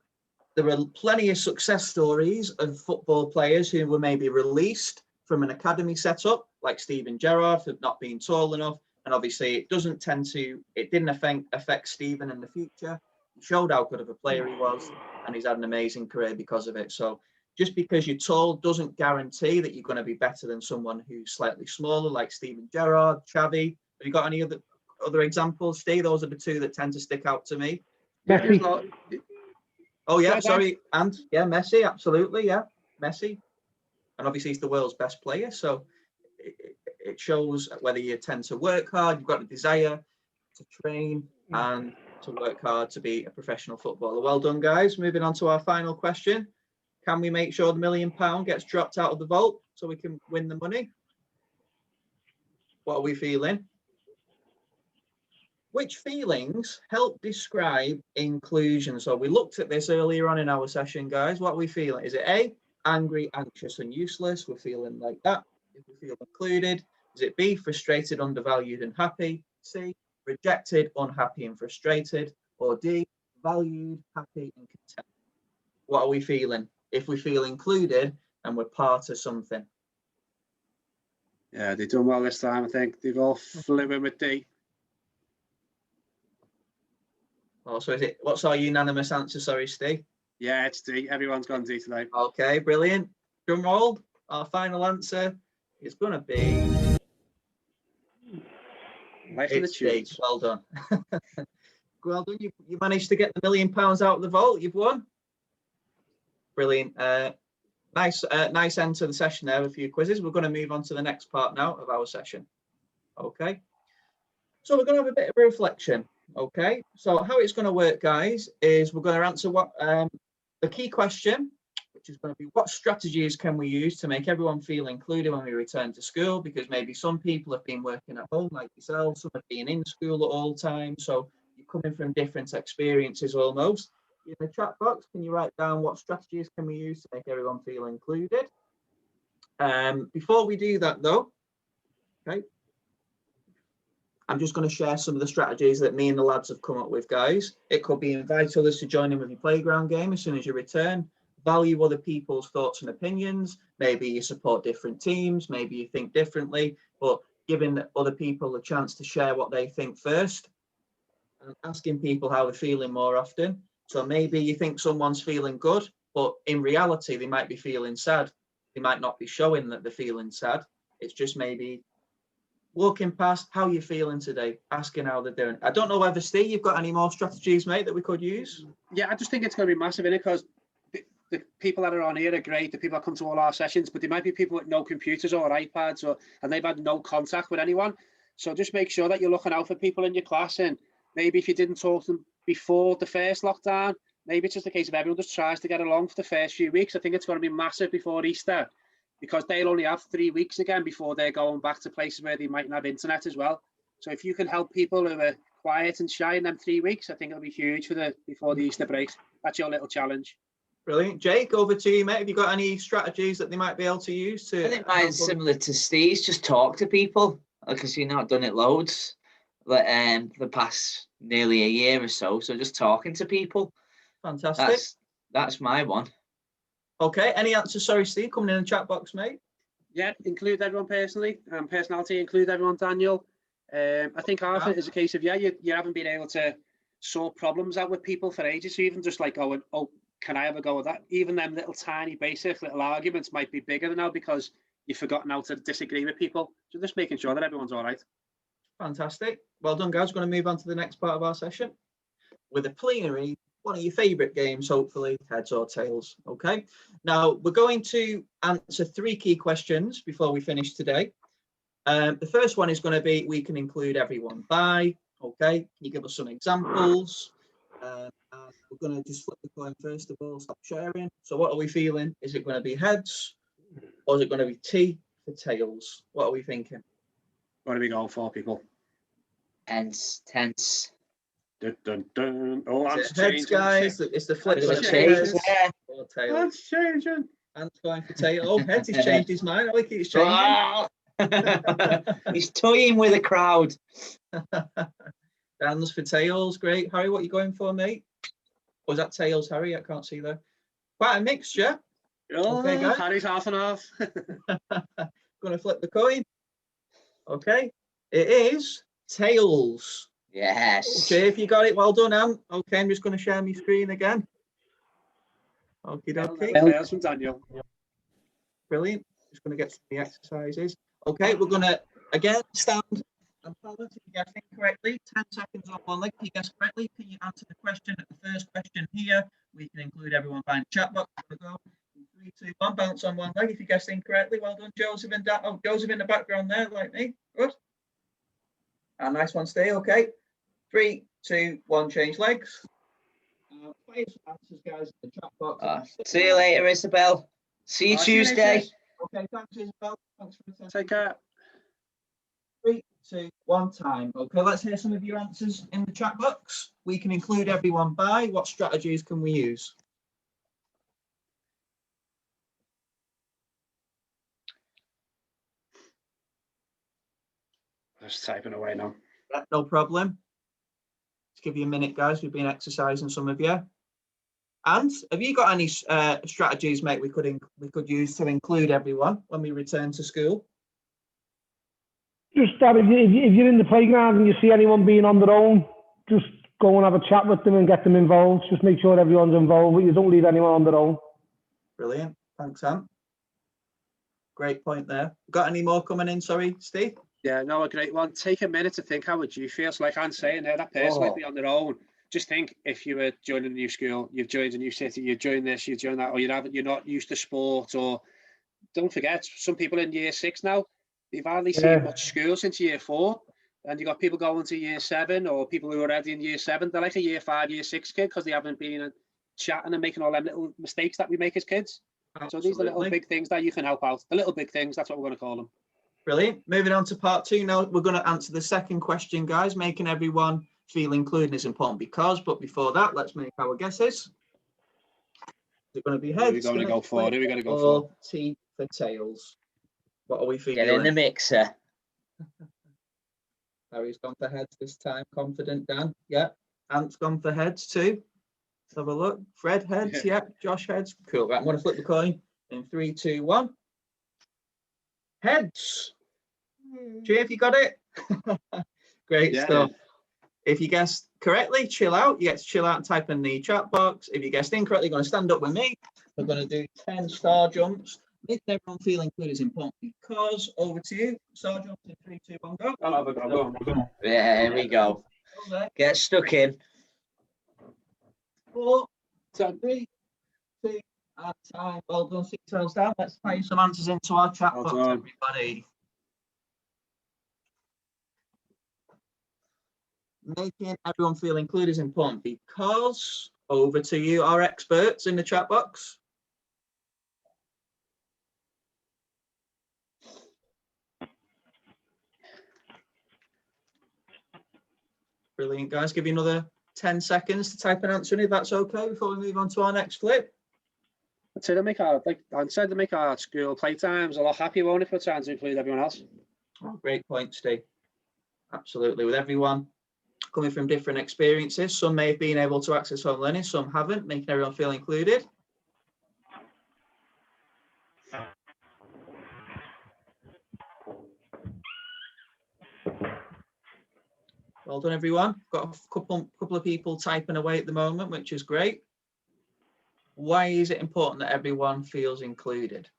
there are plenty of success stories of football players who were maybe released from an academy setup, like Steven Gerrard, for not being tall enough. And obviously, it didn't affect Steven in the future. He showed how good of a player he was, and he's had an amazing career because of it. So just because you're tall doesn't guarantee that you're going to be better than someone who's slightly smaller, like Steven Gerrard, Xavi. Have you got any other examples, Steve? Those are the 2 that tend to stick out to me. Messi. Oh, yeah, sorry. And, yeah, Messi, absolutely, yeah. Messi. And obviously, he's the world's best player. So it shows whether you tend to work hard, you've got a desire to train and to work hard to be a professional footballer. Well done, guys. Moving on to our final question. Can we make sure the £1 million gets dropped out of the vault so we can win the money? What are we feeling? Which feelings help describe inclusion? So we looked at this earlier on in our session, guys. What are we feeling? Is it A, angry, anxious, and useless? We're feeling like that. If we feel included. Is it B, frustrated, undervalued, and happy? C, rejected, unhappy, and frustrated? Or D, valued, happy, and content? What are we feeling? If we feel included and we're part of something. Yeah, they've done well this time, I think. They've all flew in with D. Oh, so what's our unanimous answer? Sorry, Steve. Yeah, it's D. Everyone's gone D today. Okay, brilliant. Drum roll. Our final answer is going to be. It's D. Well done. Well done. You managed to get the £1 million out of the vault. You've won. Brilliant. Nice end to the session there with a few quizzes. We're going to move on to the next part now of our session. Okay. So we're going to have a bit of a reflection. Okay. So how it's going to work, guys, is we're going to answer what the key question, which is going to be what strategies can we use to make everyone feel included when we return to school? Because maybe some people have been working at home like yourself, some have been in school at all times. So you're coming from different experiences almost. In the chat box, can you write down what strategies can we use to make everyone feel included? Before we do that though, okay, I'm just going to share some of the strategies that me and the lads have come up with, guys. It could be invite others to join in with your playground game as soon as you return, value other people's thoughts and opinions. Maybe you support different teams, maybe you think differently, but giving other people a chance to share what they think first and asking people how they're feeling more often. So maybe you think someone's feeling good, but in reality, they might be feeling sad. They might not be showing that they're feeling sad. It's just maybe walking past, how you feeling today, asking how they're doing. I don't know whether, Steve, you've got any more strategies, mate, that we could use? Yeah, I just think it's going to be massive in it because the people that are on here are great, the people that come to all our sessions, but there might be people with no computers or iPads and they've had no contact with anyone. So just make sure that you're looking out for people in your class, and maybe if you didn't talk to them before the first lockdown, maybe it's just a case of everyone just tries to get along for the first few weeks. I think it's going to be massive before Easter because they'll only have 3 weeks again before they're going back to places where they mightn't have internet as well. So if you can help people who are quiet and shy in them 3 weeks, I think it'll be huge before the Easter break. That's your little challenge. Brilliant. Jake, over to you, mate. Have you got any strategies that they might be able to use to? I think mine's similar to Steve's. Just talk to people, because you've not done it loads, for the past nearly a year or so. So just talking to people. Fantastic. That's my one. Okay. Any answers? Sorry, Steve, coming in the chat box, mate. Yeah, include everyone personally. Personality, include everyone, Daniel. I think half it is a case of, you haven't been able to sort problems out with people for ages. So even just like going, oh, can I have a go at that? Even them little tiny basic little arguments might be bigger now because you've forgotten how to disagree with people. So just making sure that everyone's all right. Fantastic. Well done, guys. We're going to move on to the next part of our session with a plenary, one of your favourite games, hopefully, heads or tails. Okay. Now, we're going to answer 3 key questions before we finish today. The first one is going to be, we can include everyone by. Okay. Can you give us some examples? And we're going to just flip the coin first of all, stop sharing. So what are we feeling? Is it going to be heads or is it going to be T for tails? What are we thinking? What are we going for, people? Tense. Dun, dun, dun. Oh, heads, guys. It's the flip. It's heads or tails. That's changing. Ant's going for tails. Oh, heads, he's changed his mind. I think he's changing. He's toying with a crowd. Dan's for tails. Great. Harry, what are you going for, mate? Or is that tails, Harry? I can't see there. Quite a mixture. Oh, okay, guys. Harry's half and half. Going to flip the coin. Okay. It is tails. Yes. Okay, if you got it, well done, Ant. Okay, I'm just going to share my screen again. Okie dokie. Tails from Daniel. Brilliant. Just going to get some of the exercises. Okay, we're going to, again, stand and follow if you guess incorrectly. 10 seconds on one leg. If you guess correctly, can you answer the question at the first question here? We can include everyone by the chat box. We'll go 3, 2, 1. Bounce on one leg if you guessed incorrectly. Well done, Joseph and Dan. Oh, Joseph in the background there, like me. Good. And nice one, stay. Okay. 3, 2, 1. Change legs. Answers, guys, in the chat box. See you later, Isabel. See you Tuesday. Okay, thanks, Isabel. Thanks for the Take care. 3, 2, 1. Time. Okay, let's hear some of your answers in the chat box. We can include everyone by. What strategies can we use? Just typing away now. No problem. Let's give you a minute, guys. We've been exercising, some of you. And have you got any strategies, mate, we could use to include everyone when we return to school? Just that if you're in the playground and you see anyone being on their own, just go and have a chat with them and get them involved. Just make sure everyone's involved, but you don't leave anyone on their own. Brilliant. Thanks, Sam. Great point there. Got any more coming in? Sorry, Steve? Yeah, no, a great one. Take a minute to think, how would you feel? So like I'm saying there, that person might be on their own. just think, if you were joining a new school, you've joined a new city, you've joined this, you've joined that, or you're not used to sport, or don't forget, some people in year 6 now, they've hardly seen much school since year 4. And you got people going to year 7, or people who are already in year 7. They're like a year 5, year 6 kid because they haven't been chatting and making all them little mistakes that we make as kids. Absolutely. So these are the little big things that you can help out. The little big things, that's what we're going to call them. Brilliant. Moving on to part 2 now. We're going to answer the second question, guys. Making everyone feel included is important because, but before that, let's make our guesses. Is it going to be heads? Who are we going to go for? Who are we going to go or for? T for tails? What are we feeling? Get in the mixer. Harry's gone for heads this time. Confident, Dan. Yeah. Ant's gone for heads too. Let's have a look. Fred heads. Yeah. Josh heads. Cool. Right. I'm going to flip the coin in 3, 2, 1. Heads. Jay, if you got it. Great stuff. If you guessed correctly, chill out. You get to chill out and type in the chat box. If you guessed incorrectly, you're going to stand up with me. We're going to do 10 star jumps. Making everyone feel included is important because, over to you. Star jumps in 3, 2, 1, go. Yeah, here we go. Get stuck in. 4, 3, 2, and time. Well done. 6 turns down. Let's play some answers into our chat box, everybody. Making everyone feel included is important because, over to you, our experts in the chat box. Brilliant, guys. Give you another 10 seconds to type an answer in, if that's okay, before we move on to our next flip. I'd say to make our school playtimes a lot happier, won't it, if we're trying to include everyone else? Oh, great point, Steve. Absolutely. With everyone coming from different experiences, some may have been able to access home learning, some haven't, making everyone feel included. Well done, everyone. Got a couple of people typing away at the moment, which is great. Why is it important that everyone feels included?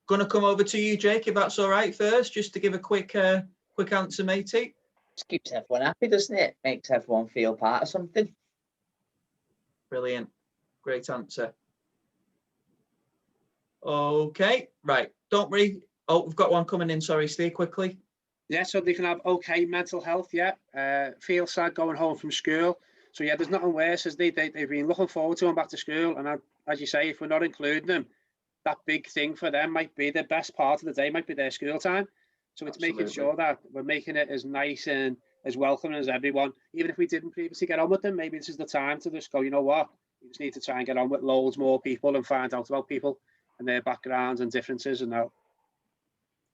Going to come over to you, Jake, if that's all right first, just to give a quick answer, matey. Just keeps everyone happy, doesn't it? Makes everyone feel part of something. Brilliant. Great answer. Okay, right. Don't worry. Oh, we've got one coming in. Sorry, Steve, quickly. Yeah, so they can have okay mental health, yeah. Feel sad going home from school. So, yeah, there's nothing worse as they've been looking forward to going back to school. And as you say, if we're not including them, that big thing for them might be the best part of the day, might be their school time. So it's making sure that we're making it as nice and as welcoming as everyone. Even if we didn't previously get on with them, maybe this is the time to just go, you know what, we just need to try and get on with loads more people and find out about people and their backgrounds and differences and that.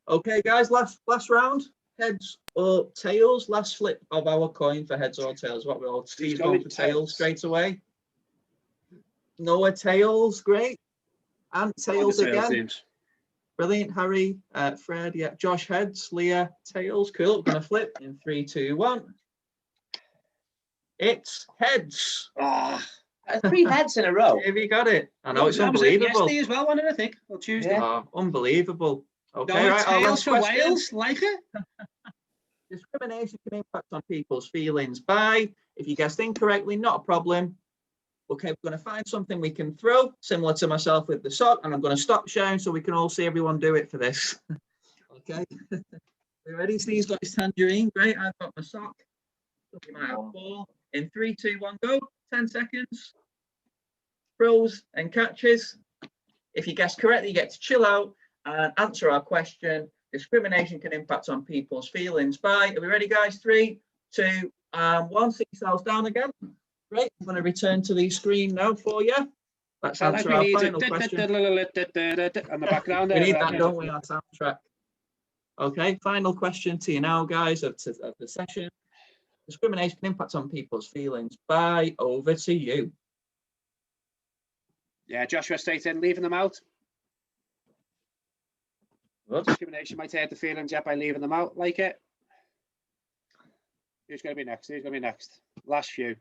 Okay, guys, last round. Heads or tails? Last flip of our coin for heads or tails. What we're all Steve's going for tails straight away. Noah tails, great. And tails again. Teams. Brilliant, Harry, Fred, yeah. Josh heads, Leah tails. Cool. We're gonna flip in 3, 2, 1. It's heads. Oh, 3 heads in a row. Have you got it? I know, it's unbelievable. Yesterday as well, wasn't it, I think? Or Tuesday. Oh, unbelievable. Okay, no, right. Tails for Wales, like it. Discrimination can impact on people's feelings by, if you guessed incorrectly, not a problem. Okay, we're going to find something we can throw, similar to myself with the sock, and I'm going to stop sharing so we can all see everyone do it for this. Okay, we ready? Steve's got his tangerine. Great, I've got my sock. You might have a ball. In 3, 2, 1, go. 10 seconds. Throws and catches. If you guess correctly, you get to chill out and answer our question. Discrimination can impact on people's feelings by, are we ready, guys? 3, 2, 1. Sit yourselves down again. Great. I'm going to return to the screen now for you. Let's answer our final question. On the background we need that, don't we, our soundtrack? Okay, final question to you now, guys, of the session. Discrimination can impact on people's feelings by, over to you. Yeah, Joshua stated leaving them out. What? Discrimination might hurt the feelings, yeah, by leaving them out, like it. Who's going to be next? Who's going to be next? Last few.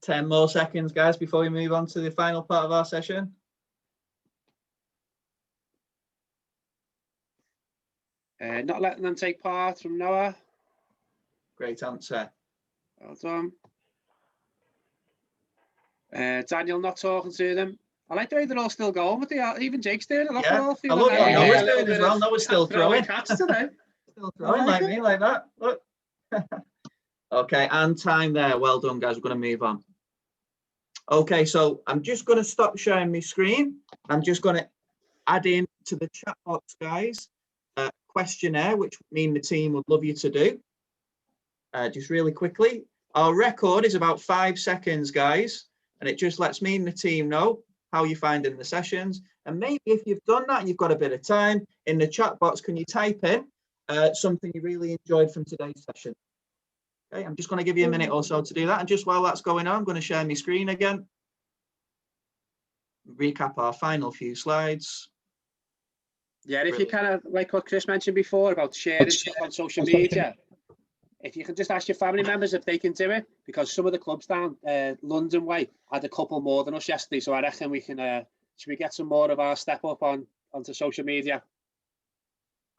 10 more seconds, guys, before we move on to the final part of our session. Not letting them take part from Noah. Great answer. Well done. Daniel not talking to them. I like the way they're all still going with the. Even Jake's doing it. Look, Yeah, they're all I feeling love what like Noah's a little doing as bit well. of Noah's still throwing. cats today. Still throwing like me, like that. Look. Okay, and time there. Well done, guys. We're going to move on. Okay, so I'm just going to stop sharing my screen. I'm just going to add in to the chat box, guys, a questionnaire, which me and the team would love you to do. Just really quickly. Our record is about 5 seconds, guys, and it just lets me and the team know how you're finding the sessions. And maybe if you've done that, you've got a bit of time, in the chat box, can you type in something you really enjoyed from today's session? Okay, I'm just going to give you a minute or so to do that. And just while that's going on, I'm going to share my screen again. Recap our final few slides. Yeah, if you kind of, like what Chris mentioned before about sharing stuff on social media, if you can just ask your family members if they can do it, because some of the clubs down London way had a couple more than us yesterday, so I reckon we can, should we get some more of our step up onto social media?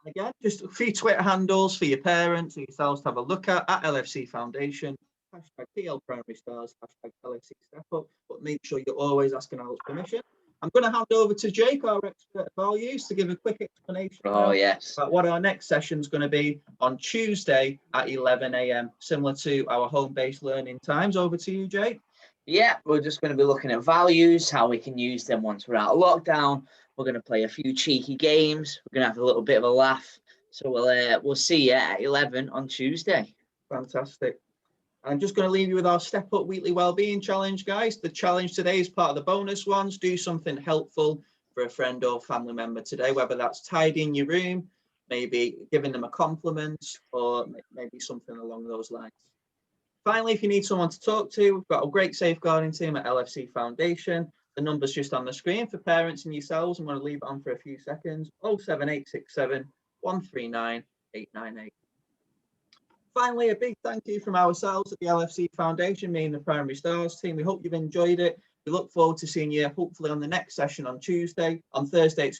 Again, just a few Twitter handles for your parents and yourselves to have a look at LFC Foundation, hashtag PL Primary Stars, hashtag LFC Step Up, but make sure you're always asking Alex permission. I'm going to hand over to Jake, our expert of values, to give a quick explanation about what our next session is going to be on Tuesday at 11 a.m, similar to our home-based learning times. Over to you, Jake. Yeah, we're just going to be looking at values, how we can use them once we're out of lockdown. We're going to play a few cheeky games. We're going to have a little bit of a laugh. So we'll see you at 11 on Tuesday. Fantastic. I'm just going to leave you with our Step Up Weekly Wellbeing Challenge, guys. The challenge today is part of the bonus ones. Do something helpful for a friend or family member today, whether that's tidying your room, maybe giving them a compliment, or maybe something along those lines. Finally, if you need someone to talk to, we've got a great safeguarding team at LFC Foundation. The number's just on the screen for parents and yourselves. I'm going to leave it on for a few seconds. 07867 139 898. Finally, a big thank you from ourselves at the LFC Foundation, me and the Primary Stars team. We hope you've enjoyed it. We look forward to seeing you hopefully on the next session on Thursday,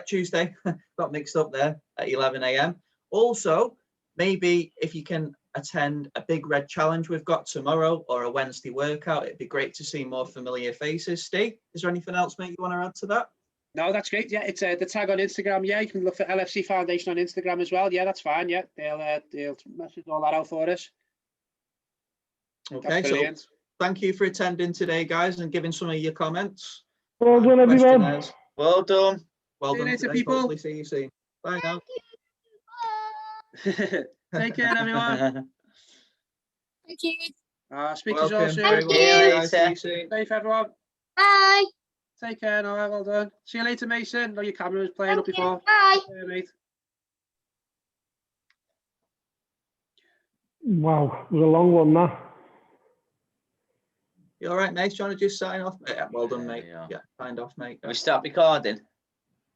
Tuesday, got mixed up there, at 11 a.m. Also, maybe if you can attend a big red challenge we've got tomorrow or a Wednesday workout, it'd be great to see more familiar faces. Steve, is there anything else, mate, you want to add to that? No, that's great. Yeah, it's the tag on Instagram. Yeah, you can look for LFC Foundation on Instagram as well. Yeah, that's fine. Yeah, they'll message all that out for us. Okay, so thank you for attending today, guys, and giving some of your comments. Well done, everyone. Well done. Well done, later, people. Hopefully see you soon. Bye now. Take care, everyone. Thank you. Speak to you all soon. Very well. See you soon. Safe, everyone. Bye. Take care, Noah. Well done. See you later, Mason. Know your camera was playing up before. Bye. Yeah, mate. Wow, it was a long one, that. You all right, mate? Do you want to just sign off? Yeah, well done, mate. Yeah, signed off, mate. We start recording.